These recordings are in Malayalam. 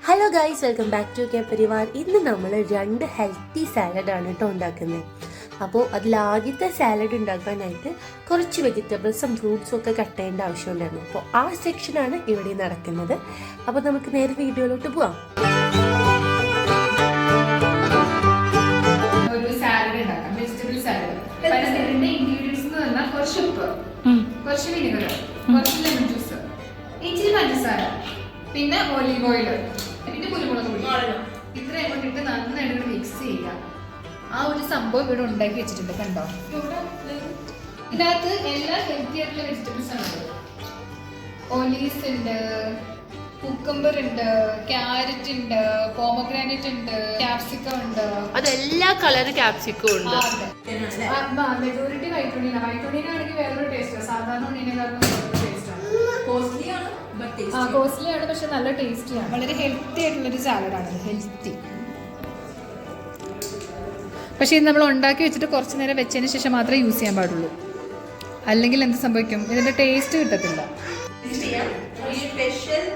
Hello guys, welcome back to K Parivar. ഇന്ന് നമ്മൾ 2 ഹെൽത്തി സാലഡാണ് കേട്ടോ ഉണ്ടാക്കുന്നത്. അപ്പോൾ അതിലാദ്യത്തെ സാലഡ് ഉണ്ടാക്കാനായിട്ട് കുറച്ച് വെജിറ്റബിൾസും ഫ്രൂട്ട്സും ഒക്കെ കട്ട് ചെയ്യേണ്ട ആവശ്യമുണ്ടായിരുന്നു. അപ്പോൾ ആ സെക്ഷനാണ് ഇവിടെ നടക്കുന്നത്. അപ്പോൾ നമുക്ക് നേരെ വീഡിയോയിലോട്ട് പോവാം. ഒരു സാലഡ് ഉണ്ടാക്കാം, വെജിറ്റബിൾ സാലഡ്. അതിന്റെ ഇൻഗ്രീഡിയൻസ് എന്ന് പറഞ്ഞാൽ കുറച്ച് ഉപ്പ്, കുറച്ച് വിനെഗർ, കുറച്ച് ലെമൺ ജ്യൂസ്, ഇച്ചിരി പഞ്ചസാര, പിന്നെ ഒലീവ് ഓയിൽ, പിന്നെ കുരുമുളക് പൊടി. ഇത്രയും കൊണ്ടിട്ട് നന്നായിട്ട് മിക്സ് ചെയ്യുക. ആ ഒരു സംഭവം ഇവിടെ ഉണ്ടാക്കി വെച്ചിട്ടുണ്ട്, കണ്ടോ? ഇതിനകത്ത് എല്ലാ ഹെൽത്തി ആയിട്ടുള്ള വെജിറ്റബിൾസ് ആണ്. ഒലീവ്സ് ഉണ്ട്, കുക്കമ്പർ ഉണ്ട്, ക്യാരറ്റ് ഉണ്ട്, പോമഗ്രാനേറ്റ് ഉണ്ട്, ക്യാപ്സിക്കം ഉണ്ട്. അതെല്ലാ കളർ ക്യാപ്സിക്കം ഉണ്ട്. മെജോറിറ്റി വൈറ്റ് ആണെങ്കിൽ വേറൊരു ടേസ്റ്റ്. സാധാരണ ഉണ്ണിനെക്കാളും വേറൊരു ടേസ്റ്റ് ആണ്. കോസ്റ്റ്ലി ആണ്, പക്ഷെ നല്ല ടേസ്റ്റിയാണ്. വളരെ ഹെൽത്തി ആയിട്ടുള്ളൊരു സാലഡാണ്. ഹെൽത്തി, പക്ഷേ ഇത് നമ്മൾ ഉണ്ടാക്കി വെച്ചിട്ട് കുറച്ച് നേരം വെച്ചതിന് ശേഷം മാത്രമേ യൂസ് ചെയ്യാൻ പാടുള്ളൂ. അല്ലെങ്കിൽ എന്ത് സംഭവിക്കും? ഇതിന്റെ ടേസ്റ്റ് കിട്ടത്തില്ല. സ്പെഷ്യൽ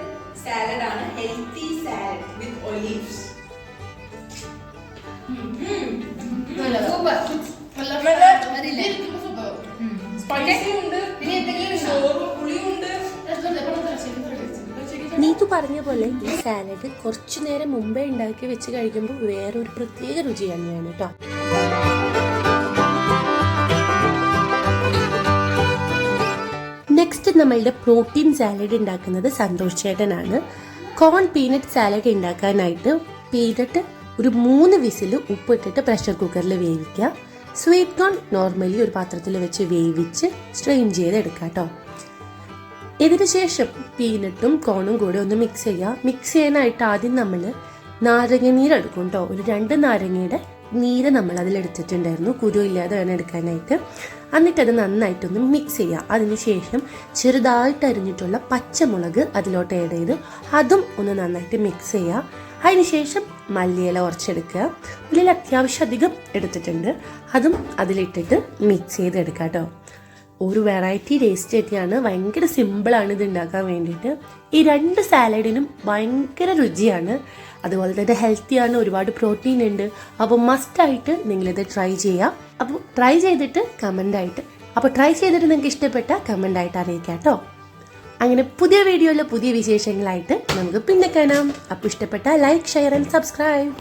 സാലഡ് ആണ്, ഹെൽത്തി സാലഡ് വിത്ത് ഒലീവ്സ്. സ്പൈസി ഉണ്ട്, പുളിയുണ്ട്. നീതു പറഞ്ഞ പോലെ ഈ സാലഡ് കുറച്ചു നേരം മുമ്പേ ഉണ്ടാക്കി വെച്ച് കഴിക്കുമ്പോൾ വേറൊരു പ്രത്യേക രുചി തന്നെയാണ് കേട്ടോ. നെക്സ്റ്റ് നമ്മളുടെ പ്രോട്ടീൻ സാലഡ് ഉണ്ടാക്കുന്നത് സന്തോഷ് ചേട്ടനാണ്. കോൺ പീനട്ട് സാലഡ് ഉണ്ടാക്കാനായിട്ട് പീനട്ട് ഒരു 3 വിസിൽ ഉപ്പിട്ടിട്ട് പ്രഷർ കുക്കറിൽ വേവിക്കുക. സ്വീറ്റ് കോൺ നോർമലി ഒരു പാത്രത്തിൽ വെച്ച് വേവിച്ച് സ്ട്രെയിൻ ചെയ്തെടുക്കാം കേട്ടോ. ഇതിന് ശേഷം പീനട്ടും കോണും കൂടെ ഒന്ന് മിക്സ് ചെയ്യുക. മിക്സ് ചെയ്യാനായിട്ട് ആദ്യം നമ്മൾ നാരങ്ങ നീരെടുക്കും കേട്ടോ. ഒരു 2 നാരങ്ങയുടെ നീര് നമ്മൾ അതിലെടുത്തിട്ടുണ്ടായിരുന്നു, കുരു ഇല്ലാതെ വേണം എടുക്കാനായിട്ട്. എന്നിട്ടത് നന്നായിട്ടൊന്ന് മിക്സ് ചെയ്യുക. അതിനുശേഷം ചെറുതായിട്ട് അരിഞ്ഞിട്ടുള്ള പച്ചമുളക് അതിലോട്ട് ആഡ് ചെയ്ത് അതും ഒന്ന് നന്നായിട്ട് മിക്സ് ചെയ്യുക. അതിനുശേഷം മല്ലിയില കുറച്ചെടുക്കുക. മല്ലിയില അത്യാവശ്യം അധികം എടുത്തിട്ടുണ്ട്, അതും അതിലിട്ടിട്ട് മിക്സ് ചെയ്തെടുക്കുക കേട്ടോ. ഒരു വെറൈറ്റി ടേസ്റ്റ് ഒക്കെയാണ്. ഭയങ്കര സിമ്പിളാണ് ഇത് ഉണ്ടാക്കാൻ വേണ്ടിയിട്ട്. ഈ 2 സാലഡിനും ഭയങ്കര രുചിയാണ്, അതുപോലെ തന്നെ ഹെൽത്തിയാണ്, ഒരുപാട് പ്രോട്ടീൻ ഉണ്ട്. അപ്പോൾ മസ്റ്റായിട്ട് നിങ്ങളിത് ട്രൈ ചെയ്യുക. അപ്പോൾ ട്രൈ ചെയ്തിട്ട് നിങ്ങൾക്ക് ഇഷ്ടപ്പെട്ട കമൻ്റായിട്ട് അറിയിക്കാം കേട്ടോ. അങ്ങനെ പുതിയ വീഡിയോയിൽ പുതിയ വിശേഷങ്ങളായിട്ട് നമുക്ക് പിന്നെ കാണാം. അപ്പോൾ ഇഷ്ടപ്പെട്ട ലൈക്ക്, ഷെയർ ആൻഡ് സബ്സ്ക്രൈബ്.